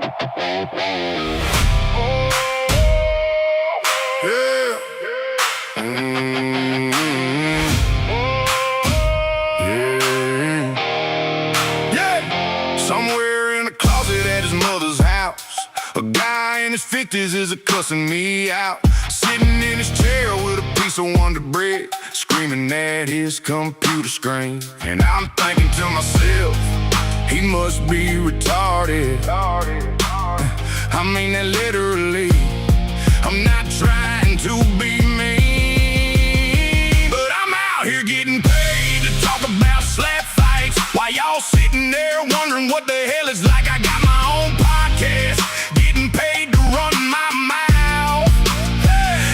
Yeah. Yeah. Somewhere in a closet at his mother's house, a guy in his 50s is cussing me out. Sitting in his chair with a piece of Wonder Bread, screaming at his computer screen. And I'm thinking to myself, he must be retarded. I mean that literally. I'm not trying to be mean, but I'm out here getting paid to talk about slap fights, while y'all sitting there wondering what the hell it's like. I got my own podcast, getting paid to run my mouth.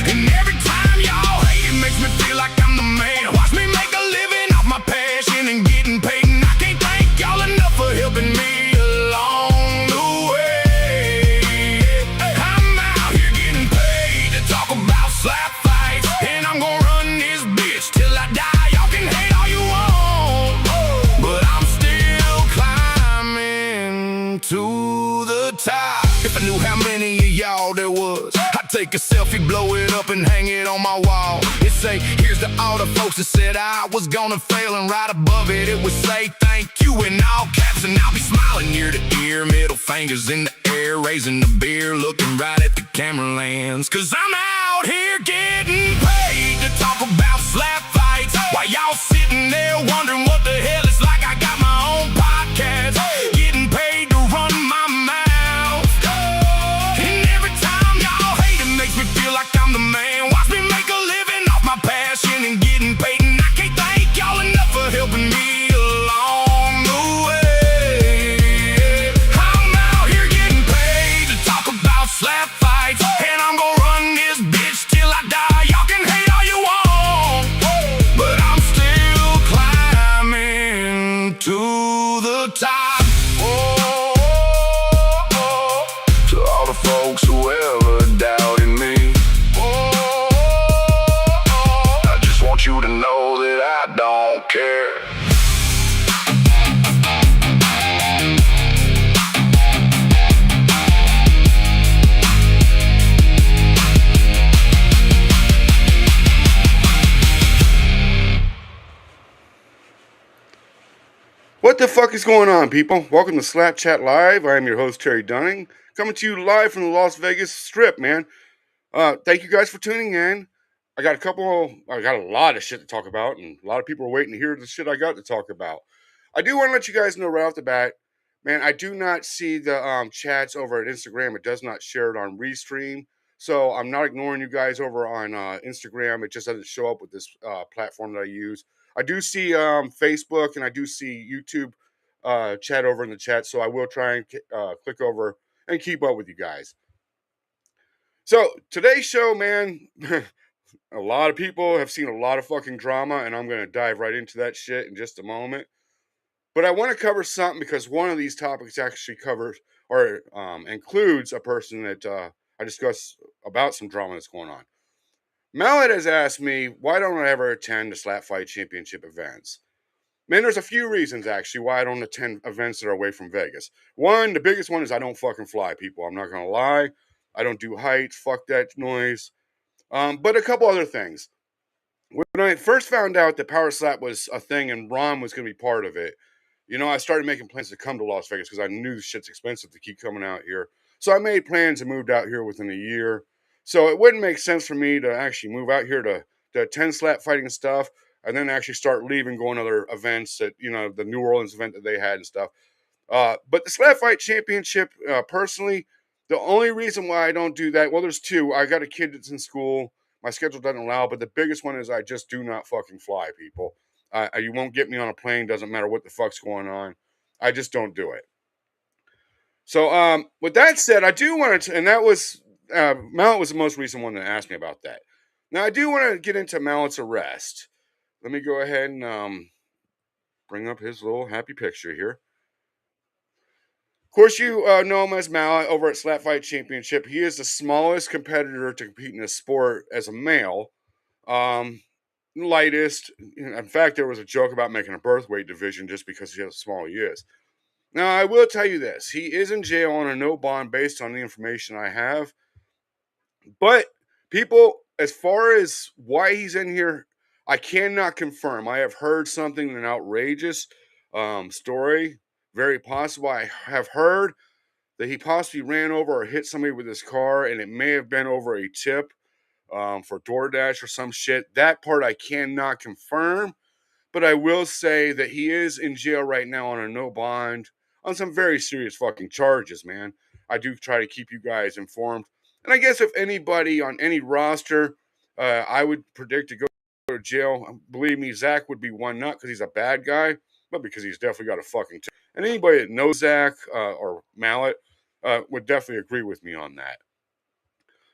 And every time y'all hate, it makes me feel like I'm the man. Watch me make a living off my passion and getting paid, and I can't thank y'all enough for helping me along the way. I'm out here getting paid to talk about slap fights, and I'm gonna run this bitch till I die. Y'all can hate all you want, but I'm still climbing to the top. If I knew how many of y'all there was, I'd take a selfie, blow it up, and hang it on my wall. It say, here's to all the folks that said I was gonna fail, and right above it, it would say thank you in all caps. And I'll be smiling ear to ear, middle fingers in the air, raising the beer, looking right at the camera lens. Cause I'm out here getting paid to talk about slap fights, while y'all sitting there wondering what the hell it's like. I got my own podcast, getting paid to run my mouth. And every time y'all hate, it makes me feel like I'm the man. Watch me make a living off my passion and getting paid, and I can't thank y'all enough for helping me along the way. I'm out here getting paid to talk about slap fights, and I'm gonna run this bitch till I die. Y'all can hate all you want, but I'm still climbing to the top. To all the folks who ever doubted me, I just want you to know that I don't care. What the fuck is going on, people? Welcome to Slap Chat Live. I am your host, Terry Dunning, coming to you live from the Las Vegas Strip, man. Thank you guys for tuning in. I got a lot of shit to talk about, and a lot of people are waiting to hear the shit I got to talk about. I do want to let you guys know right off the bat, man, I do not see the chats over at Instagram. It does not share it on Restream, so I'm not ignoring you guys over on Instagram. It just doesn't show up with this platform that I use. I do see Facebook, and I do see YouTube chat over in the chat, so I will try and click over and keep up with you guys. So today's show, man, a lot of people have seen a lot of fucking drama, and I'm going to dive right into that shit in just a moment. But I want to cover something because one of these topics actually covers or includes a person that I discuss about some drama that's going on. Mallet has asked me, why don't I ever attend the Slap Fight Championship events? Man, there's a few reasons, actually, why I don't attend events that are away from Vegas. One, the biggest one is I don't fucking fly, people. I'm not going to lie. I don't do heights. Fuck that noise. But a couple other things. When I first found out that Power Slap was a thing and Ron was going to be part of it, you know, I started making plans to come to Las Vegas because I knew shit's expensive to keep coming out here. So I made plans and moved out here within a year. So it wouldn't make sense for me to actually move out here to attend slap fighting stuff and then actually start leaving, going to other events that, you know, the New Orleans event that they had and stuff. But the Slap Fight Championship, personally, the only reason why I don't do that, well, there's two. I got a kid that's in school. My schedule doesn't allow, but the biggest one is I just do not fucking fly, people. You won't get me on a plane, doesn't matter what the fuck's going on. I just don't do it. So, with that said, I do want to, and that was, Mallet was the most recent one that asked me about that. Now, I do want to get into Mallet's arrest. Let me go ahead and bring up his little happy picture here. Of course, you know him as Mallet over at Slap Fight Championship. He is the smallest competitor to compete in this sport as a male. Lightest. In fact, there was a joke about making a birth weight division just because of how small he is. Now, I will tell you this. He is in jail on a no bond based on the information I have. But people, as far as why he's in here, I cannot confirm. I have heard something, an outrageous story, very possible. I have heard that he possibly ran over or hit somebody with his car, and it may have been over a tip for DoorDash or some shit. That part I cannot confirm, but I will say that he is in jail right now on a no bond on some very serious fucking charges, man. I do try to keep you guys informed. And I guess if anybody on any roster, I would predict to go to jail. Believe me, Zach would be one, not because he's a bad guy, but because he's definitely got a fucking. And anybody that knows Zach or Mallet would definitely agree with me on that.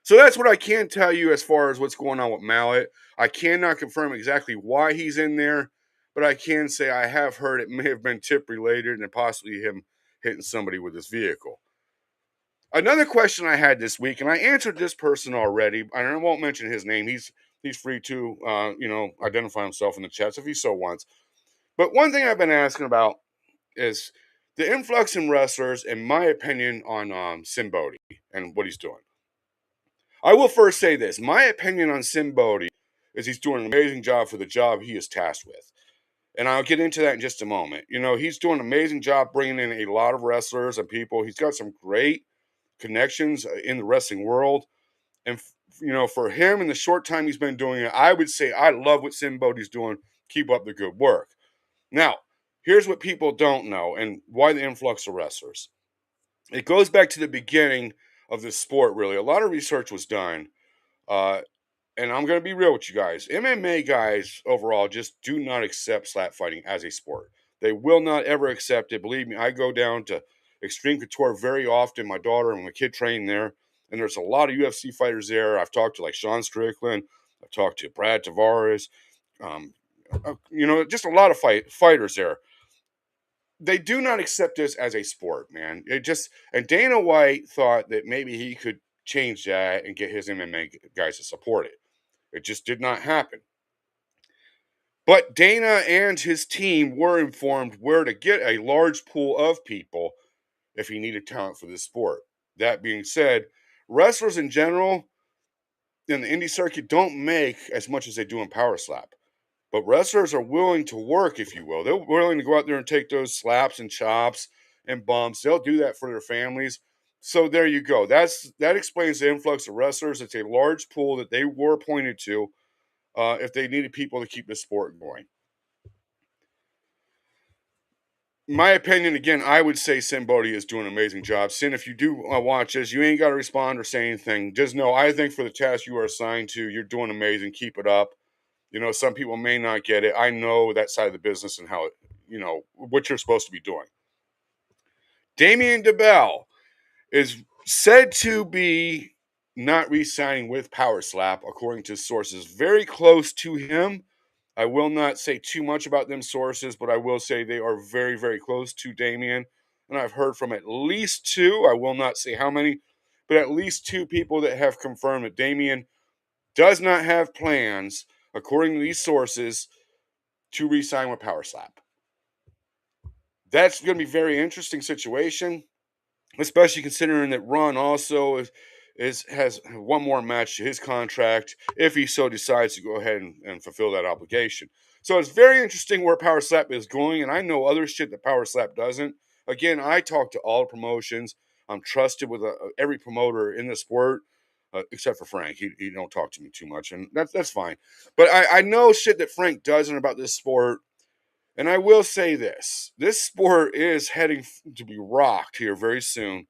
So that's what I can tell you as far as what's going on with Mallet. I cannot confirm exactly why he's in there, but I can say I have heard it may have been tip related and possibly him hitting somebody with his vehicle. Another question I had this week, and I answered this person already, and I won't mention his name. He's free to identify himself in the chats if he so wants. But one thing I've been asking about is the influx in wrestlers, in my opinion, on Sinn Bodhi and what he's doing. I will first say this. My opinion on Sinn Bodhi is he's doing an amazing job for the job he is tasked with. And I'll get into that in just a moment. You know, he's doing an amazing job bringing in a lot of wrestlers and people. He's got some great connections in the wrestling world. And, for him in the short time he's been doing it, I would say I love what Sinn Bodhi's doing. Keep up the good work. Now, here's what people don't know and why the influx of wrestlers. It goes back to the beginning of the sport, really. A lot of research was done. And I'm going to be real with you guys. MMA guys overall just do not accept slap fighting as a sport. They will not ever accept it. Believe me, I go down to Extreme Couture very often. My daughter and my kid train there. And there's a lot of UFC fighters there. I've talked to like Sean Strickland. I've talked to Brad Tavares. Just a lot of fighters there. They do not accept this as a sport, man. And Dana White thought that maybe he could change that and get his MMA guys to support it. It just did not happen. But Dana and his team were informed where to get a large pool of people if he needed talent for this sport. That being said, wrestlers in general in the indie circuit don't make as much as they do in Power Slap. But wrestlers are willing to work, if you will. They're willing to go out there and take those slaps and chops and bumps. They'll do that for their families. So there you go. That explains the influx of wrestlers. It's a large pool that they were pointed to if they needed people to keep the sport going. My opinion, again, I would say Sinn Bodhi is doing an amazing job. Sin, if you do watch this, you ain't got to respond or say anything. Just know, I think for the task you are assigned to, you're doing amazing. Keep it up. Some people may not get it. I know that side of the business and how, what you're supposed to be doing. Damien DeBell is said to be not re-signing with Power Slap, according to sources very close to him. I will not say too much about them sources, but I will say they are very, very close to Damien. And I've heard from at least two, I will not say how many, but at least two people that have confirmed that Damien does not have plans, according to these sources, to re-sign with Power Slap. That's going to be a very interesting situation, especially considering that Ron also has one more match to his contract if he so decides to go ahead and fulfill that obligation. So it's very interesting where Power Slap is going, and I know other shit that Power Slap doesn't. Again, I talk to all promotions. I'm trusted with every promoter in the sport, except for Frank. He don't talk to me too much, and that's fine. But I know shit that Frank doesn't about this sport. And I will say this sport is heading to be rocked here very soon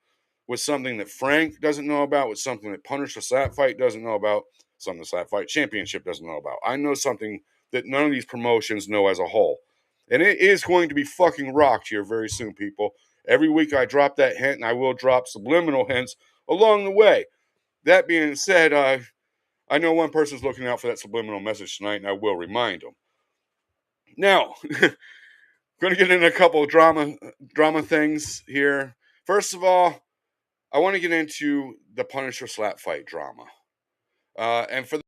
with something that Frank doesn't know about, with something that Punisher Slap Fight doesn't know about, something the Slap Fight Championship doesn't know about. I know something that none of these promotions know as a whole. And it is going to be fucking rocked here very soon, people. Every week I drop that hint, and I will drop subliminal hints along the way. That being said, I know one person's looking out for that subliminal message tonight, and I will remind them. Now, going to get into a couple of drama things here. First of all, I want to get into the Punisher Slap Fight drama. And for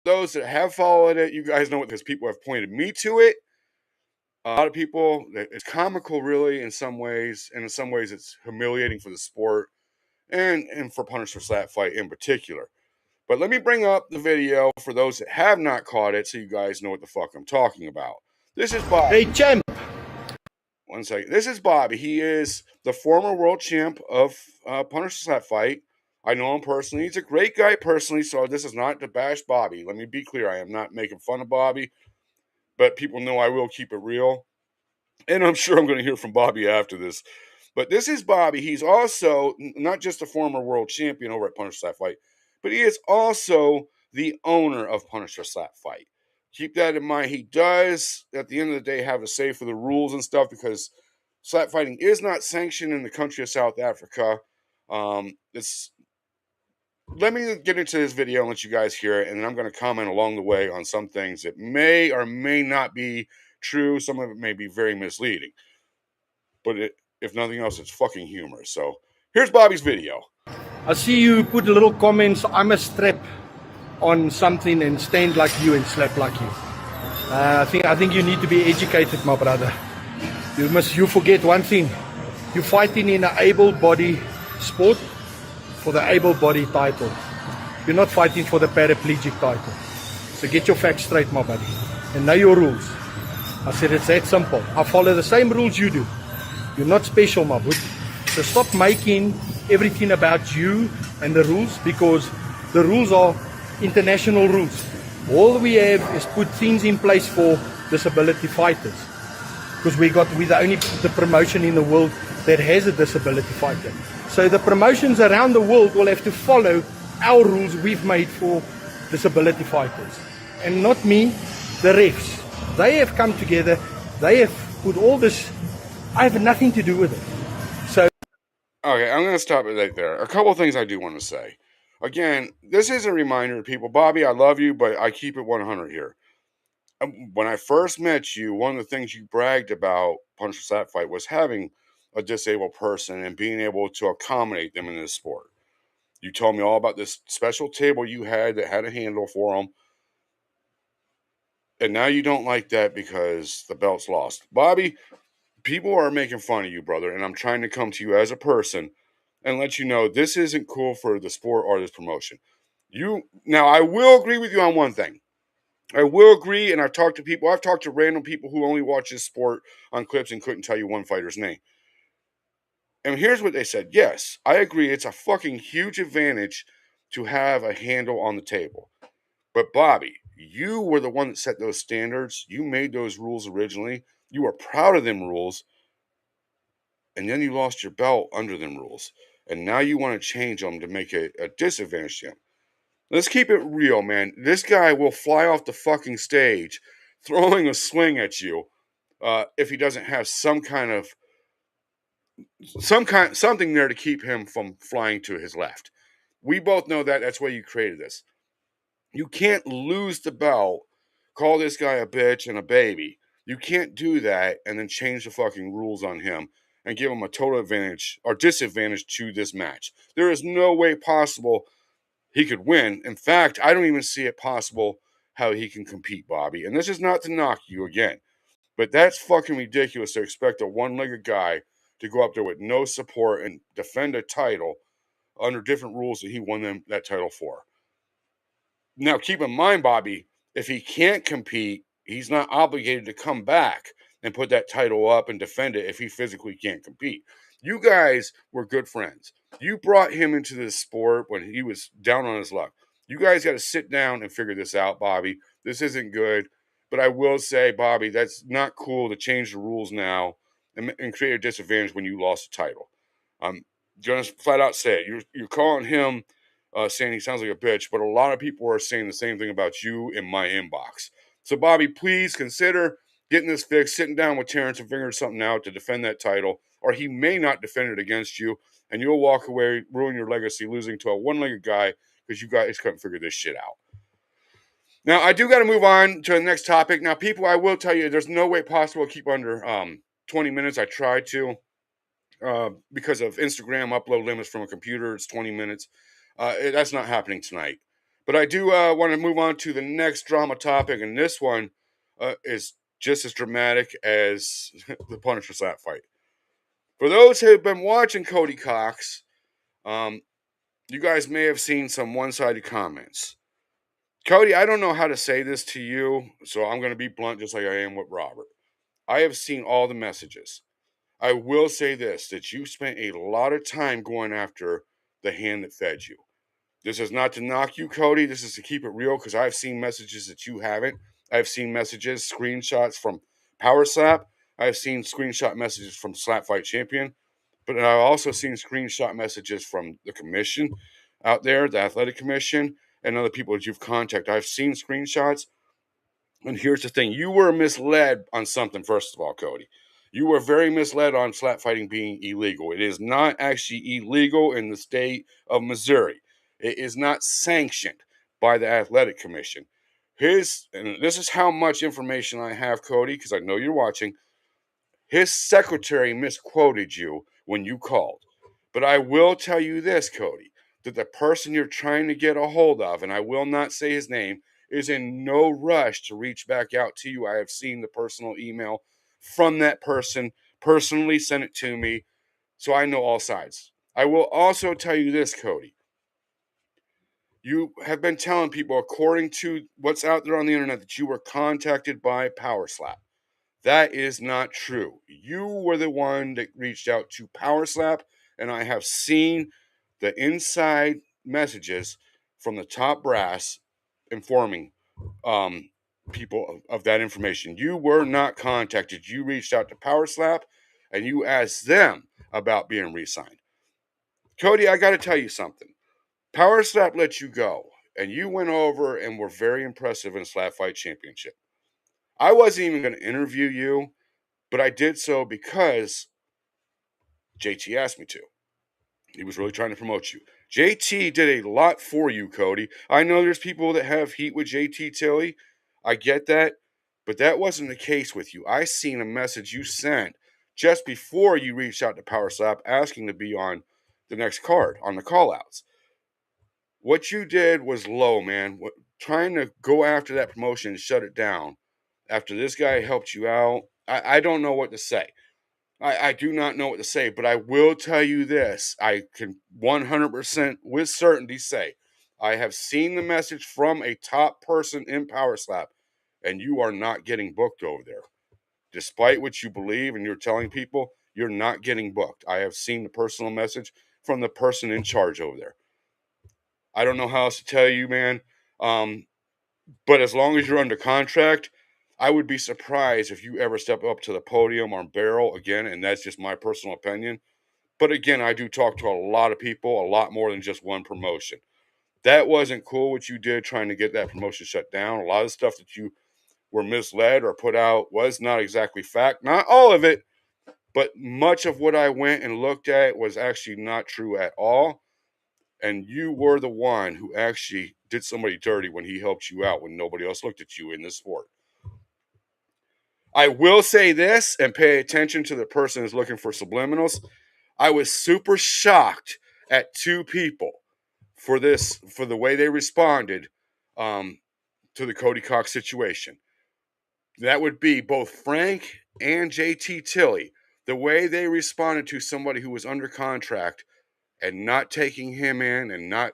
those that have followed it, you guys know it because people have pointed me to it. A lot of people, it's comical really in some ways, and in some ways it's humiliating for the sport and for Punisher Slap Fight in particular. But let me bring up the video for those that have not caught it so you guys know what the fuck I'm talking about. This is Bobby. Hey, champ. One second. This is Bobby. He is the former world champ of Punisher Slap Fight. I know him personally. He's a great guy personally, so this is not to bash Bobby. Let me be clear. I am not making fun of Bobby, but people know I will keep it real. And I'm sure I'm going to hear from Bobby after this. But this is Bobby. He's also not just a former world champion over at Punisher Slap Fight, but he is also the owner of Punisher Slap Fight. Keep that in mind. He does, at the end of the day, have a say for the rules and stuff because slap fighting is not sanctioned in the country of South Africa. Let me get into this video and let you guys hear it, and then I'm going to comment along the way on some things that may or may not be true. Some of it may be very misleading. But if nothing else, it's fucking humor. So here's Bobby's video. I see you put a little comments. I must strap on something and stand like you and slap like you. I think you need to be educated, my brother. You forget one thing. You're fighting in an able-body sport for the able-body title. You're not fighting for the paraplegic title. So get your facts straight, my buddy, and know your rules. I said it's that simple. I follow the same rules you do. You're not special, my boy. So stop making everything about you and the rules, because the rules are international rules. All we have is put things in place for disability fighters, because we're the only promotion in the world that has a disability fighter. So the promotions around the world will have to follow our rules we've made for disability fighters, and not me, the refs. They have come together. They have put all this. I have nothing to do with it. So, okay, I'm going to stop it right there. A couple of things I do want to say. Again, this is a reminder to people. Bobby, I love you, but I keep it 100 here. When I first met you, one of the things you bragged about Punisher Slap Fight was having a disabled person and being able to accommodate them in this sport. You told me all about this special table you had that had a handle for them. And now you don't like that because the belt's lost. Bobby, people are making fun of you, brother, and I'm trying to come to you as a person and let you know this isn't cool for the sport or this promotion. Now, I will agree with you on one thing. I will agree, and I've talked to random people who only watch this sport on clips and couldn't tell you one fighter's name. And here's what they said. Yes, I agree. It's a fucking huge advantage to have a handle on the table. But Bobby, you were the one that set those standards. You made those rules originally. You were proud of them rules. And then you lost your belt under them rules. And now you want to change them to make it a disadvantage to him. Let's keep it real, man. This guy will fly off the fucking stage throwing a swing at you if he doesn't have something there to keep him from flying to his left. We both know that. That's why you created this. You can't lose the belt, call this guy a bitch and a baby. You can't do that and then change the fucking rules on him and give him a total advantage or disadvantage to this match. There is no way possible he could win. In fact, I don't even see it possible how he can compete, Bobby. And this is not to knock you again, but that's fucking ridiculous to expect a one-legged guy to go up there with no support and defend a title under different rules that he won that title for. Now, keep in mind, Bobby, if he can't compete, he's not obligated to come back and put that title up and defend it if he physically can't compete. You guys were good friends. You brought him into this sport when he was down on his luck. You guys got to sit down and figure this out, Bobby. This isn't good. But I will say, Bobby, that's not cool to change the rules now and create a disadvantage when you lost the title. I'm going to flat out say it. You're calling him saying he sounds like a bitch, but a lot of people are saying the same thing about you in my inbox. So, Bobby, please consider getting this fixed, sitting down with Terrence and figuring something out to defend that title, or he may not defend it against you, and you'll walk away, ruin your legacy, losing to a one-legged guy because you guys couldn't figure this shit out. Now, I do got to move on to the next topic. Now, people, I will tell you, there's no way possible to keep under 20 minutes. I tried to because of Instagram upload limits from a computer. It's 20 minutes. That's not happening tonight. But I do want to move on to the next drama topic, and this one is just as dramatic as the Punisher slap fight. For those who have been watching Cody Cox, you guys may have seen some one-sided comments. Cody, I don't know how to say this to you, so I'm going to be blunt just like I am with Robert. I have seen all the messages. I will say this, that you spent a lot of time going after the hand that fed you. This is not to knock you, Cody. This is to keep it real because I've seen messages that you haven't. I've seen messages, screenshots from Power Slap. I've seen screenshot messages from Slap Fight Champion. But I've also seen screenshot messages from the commission out there, the athletic commission, and other people that you've contacted. I've seen screenshots. And here's the thing. You were misled on something, first of all, Cody. You were very misled on slap fighting being illegal. It is not actually illegal in the state of Missouri. It is not sanctioned by the athletic commission. And this is how much information I have, Cody, because I know you're watching. His secretary misquoted you when you called. But I will tell you this, Cody, that the person you're trying to get a hold of, and I will not say his name, is in no rush to reach back out to you. I have seen the personal email from that person, personally sent it to me, so I know all sides. I will also tell you this, Cody. You have been telling people, according to what's out there on the internet, that you were contacted by Power Slap. That is not true. You were the one that reached out to Power Slap, and I have seen the inside messages from the top brass informing people of that information. You were not contacted. You reached out to Power Slap, and you asked them about being re-signed. Cody, I got to tell you something. Power Slap let you go, and you went over and were very impressive in Slap Fight Championship. I wasn't even going to interview you, but I did so because JT asked me to. He was really trying to promote you. JT did a lot for you, Cody. I know there's people that have heat with JT Tilly. I get that, but that wasn't the case with you. I seen a message you sent just before you reached out to Power Slap asking to be on the next card, on the call-outs. What you did was low, man. Trying to go after that promotion and shut it down after this guy helped you out, I don't know what to say. I do not know what to say, but I will tell you this. I can 100% with certainty say I have seen the message from a top person in Power Slap, and you are not getting booked over there. Despite what you believe and you're telling people, you're not getting booked. I have seen the personal message from the person in charge over there. I don't know how else to tell you, man. But as long as you're under contract, I would be surprised if you ever step up to the podium or barrel again, and that's just my personal opinion. But again, I do talk to a lot of people, a lot more than just one promotion. That wasn't cool what you did trying to get that promotion shut down. A lot of stuff that you were misled or put out was not exactly fact. Not all of it, but much of what I went and looked at was actually not true at all. And you were the one who actually did somebody dirty when he helped you out when nobody else looked at you in this sport. I will say this and pay attention to the person who's looking for subliminals. I was super shocked at two people for the way they responded to the Cody Cox situation. That would be both Frank and JT Tilly. The way they responded to somebody who was under contract and not taking him in and not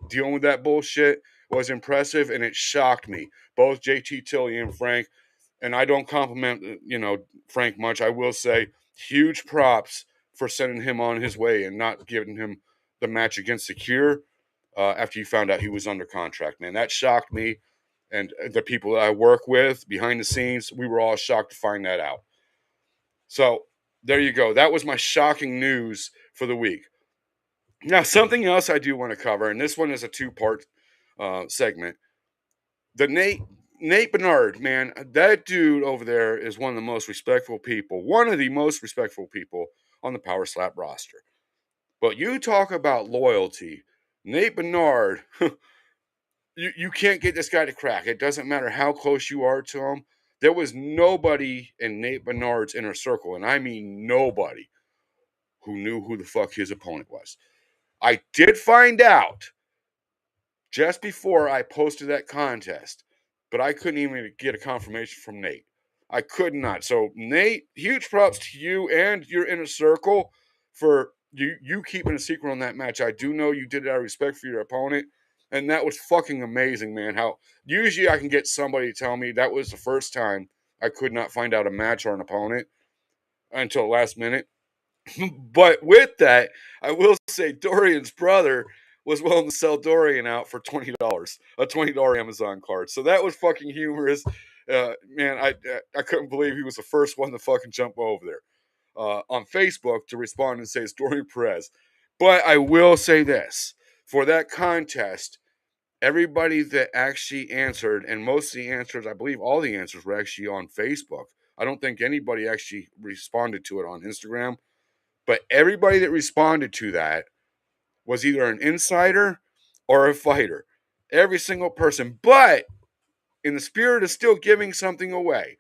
dealing with that bullshit was impressive, and it shocked me. Both JT Tilly and Frank, and I don't compliment, Frank much. I will say huge props for sending him on his way and not giving him the match against Secure after you found out he was under contract. Man, that shocked me, and the people that I work with behind the scenes, we were all shocked to find that out. So there you go. That was my shocking news for the week. Now, something else I do want to cover, and this one is a two-part segment. The Nate Bernard, man, that dude over there is one of the most respectful people, one of the most respectful people on the Power Slap roster. But you talk about loyalty. Nate Bernard, you can't get this guy to crack. It doesn't matter how close you are to him. There was nobody in Nate Bernard's inner circle, and I mean nobody, who knew who the fuck his opponent was. I did find out just before I posted that contest, but I couldn't even get a confirmation from Nate. I could not. So, Nate, huge props to you and your inner circle for you keeping a secret on that match. I do know you did it out of respect for your opponent, and that was fucking amazing, man. How usually I can get somebody to tell me that was the first time I could not find out a match or an opponent until the last minute. But with that, I will say Dorian's brother was willing to sell Dorian out for $20, a $20 Amazon card. So that was fucking humorous. Man, I couldn't believe he was the first one to fucking jump over there on Facebook to respond and say it's Dorian Perez. But I will say this, for that contest, everybody that actually answered, and most of the answers, I believe all the answers were actually on Facebook. I don't think anybody actually responded to it on Instagram. But everybody that responded to that was either an insider or a fighter. Every single person. But in the spirit of still giving something away,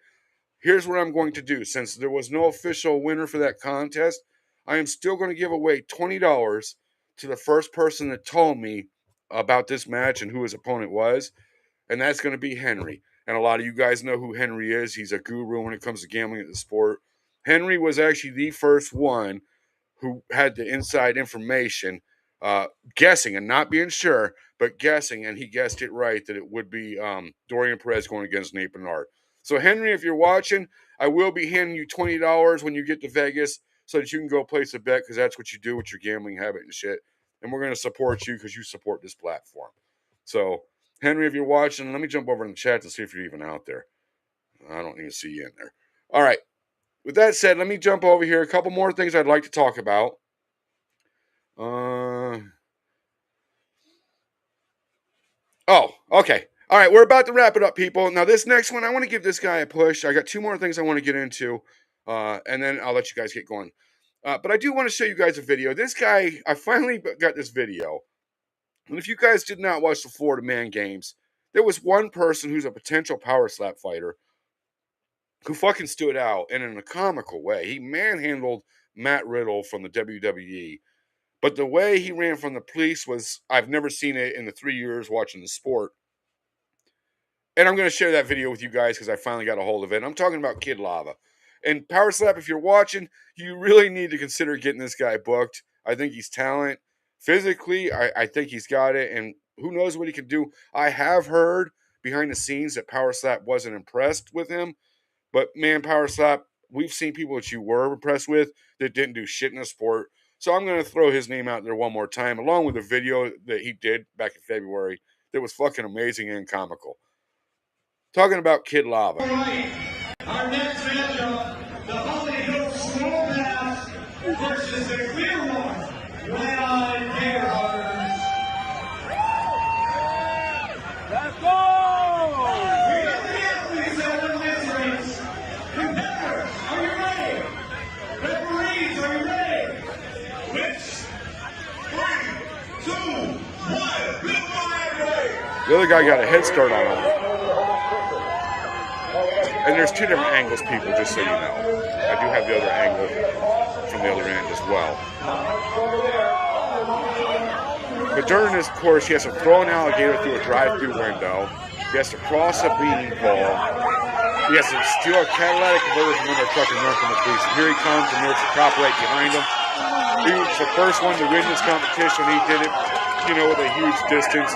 here's what I'm going to do. Since there was no official winner for that contest, I am still going to give away $20 to the first person that told me about this match and who his opponent was. And that's going to be Henry. And a lot of you guys know who Henry is. He's a guru when it comes to gambling at the sport. Henry was actually the first one who had the inside information, guessing and not being sure, but guessing, and he guessed it right that it would be Dorian Perez going against Nate Bernard. So, Henry, if you're watching, I will be handing you $20 when you get to Vegas so that you can go place a bet, because that's what you do with your gambling habit and shit. And we're going to support you because you support this platform. So, Henry, if you're watching, let me jump over in the chat to see if you're even out there. I don't even see you in there. All right. With that said, let me jump over here. A couple more things I'd like to talk about. Oh, okay. All right, we're about to wrap it up, people. Now, this next one, I want to give this guy a push. I got two more things I want to get into, and then I'll let you guys get going. But I do want to show you guys a video. This guy, I finally got this video. And if you guys did not watch the Florida Man Games, there was one person who's a potential power slap fighter who fucking stood out, and in a comical way. He manhandled Matt Riddle from the WWE. But the way he ran from the police was, I've never seen it in the 3 years watching the sport. And I'm going to share that video with you guys because I finally got a hold of it. I'm talking about Kid Lava. And Power Slap, if you're watching, you really need to consider getting this guy booked. I think he's talent. Physically, I think he's got it. And who knows what he can do. I have heard behind the scenes that Power Slap wasn't impressed with him. But, man, Power Slap, we've seen people that you were impressed with that didn't do shit in the sport. So I'm going to throw his name out there one more time, along with a video that he did back in February that was fucking amazing and comical. Talking about Kid Lava. All right. Our next matchup, the Holy Ghost Snow Pass versus the Clear One, Leon Gerhardt. Let's go! The other guy got a head start on him. And there's two different angles, people, just so you know. I do have the other angle from the other end as well. But during this course, he has to throw an alligator through a drive-through window. He has to cross a bean pole. He has to steal a catalytic converter from another truck and run from the police. And here he comes, and there's a cop right behind him. He was the first one to win this competition. He did it, with a huge distance.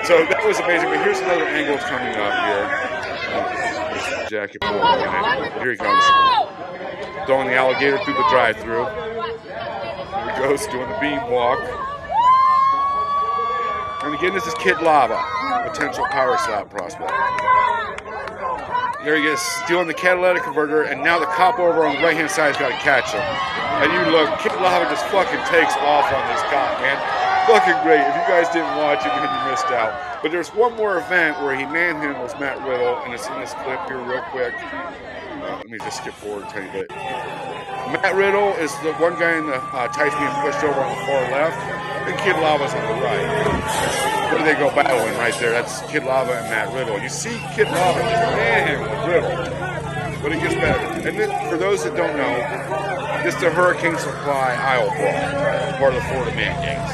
So that was amazing. But here's another angle coming up here. Jacket pulling in it. Here he comes. Throwing the alligator through the drive-thru. Here he goes, doing the beam walk. And again, this is Kid Lava, potential power slap prospect. There he is, stealing the catalytic converter, and now the cop over on the right-hand side has got to catch him. And you look, Kid Lava just fucking takes off on this cop, man. Fucking great. If you guys didn't watch it, man, you missed out. But there's one more event where he manhandles Matt Riddle, and it's in this clip here real quick. Let me just skip forward a tiny bit. Matt Riddle is the one guy in the tights being pushed over on the far left, and Kid Lava's on the right. Where do they go battling right there? That's Kid Lava and Matt Riddle. You see Kid Lava just manhandling Riddle, but it gets better. And then, for those that don't know, this is the Hurricane Supply Aisle Brawl, part of the Florida Man Games.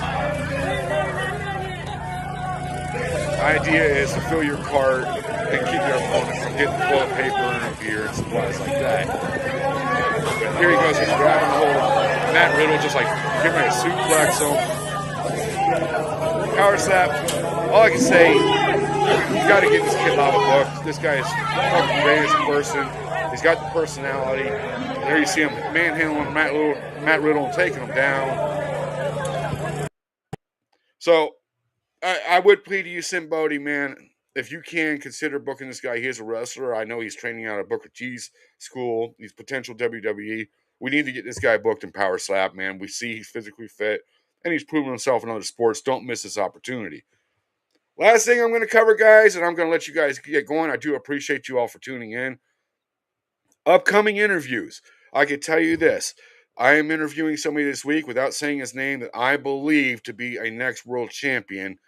idea is to fill your cart and keep your opponent from getting toilet paper and beer and supplies like that. But here he goes, he's grabbing a hold of Matt Riddle, just like getting ready to suplex him. Power slap. All I can say, you got to get this kid out of the book. This guy is the fucking greatest person. He's got the personality. And there you see him manhandling Matt Riddle and taking him down. So I would plead to you, Sim Bodie, man, if you can consider booking this guy. He is a wrestler. I know he's training out of Booker T's school. He's potential WWE. We need to get this guy booked in Power Slap, man. We see he's physically fit, and he's proven himself in other sports. Don't miss this opportunity. Last thing I'm going to cover, guys, and I'm going to let you guys get going. I do appreciate you all for tuning in. Upcoming interviews. I can tell you this. I am interviewing somebody this week without saying his name that I believe to be a next world champion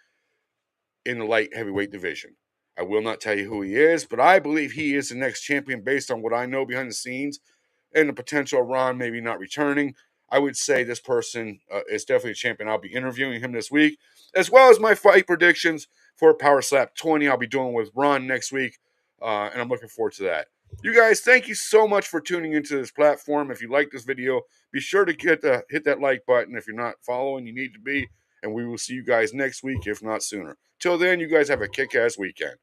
in the light heavyweight division. I will not tell you who he is, but I believe he is the next champion based on what I know behind the scenes and the potential of Ron maybe not returning. I would say this person is definitely a champion. I'll be interviewing him this week, as well as my fight predictions for Power Slap 20 I'll be doing with Ron next week, and I'm looking forward to that. You guys, thank you so much for tuning into this platform. If you like this video, be sure to hit that like button. If you're not following, you need to be, and we will see you guys next week, if not sooner. Till then, you guys have a kick-ass weekend.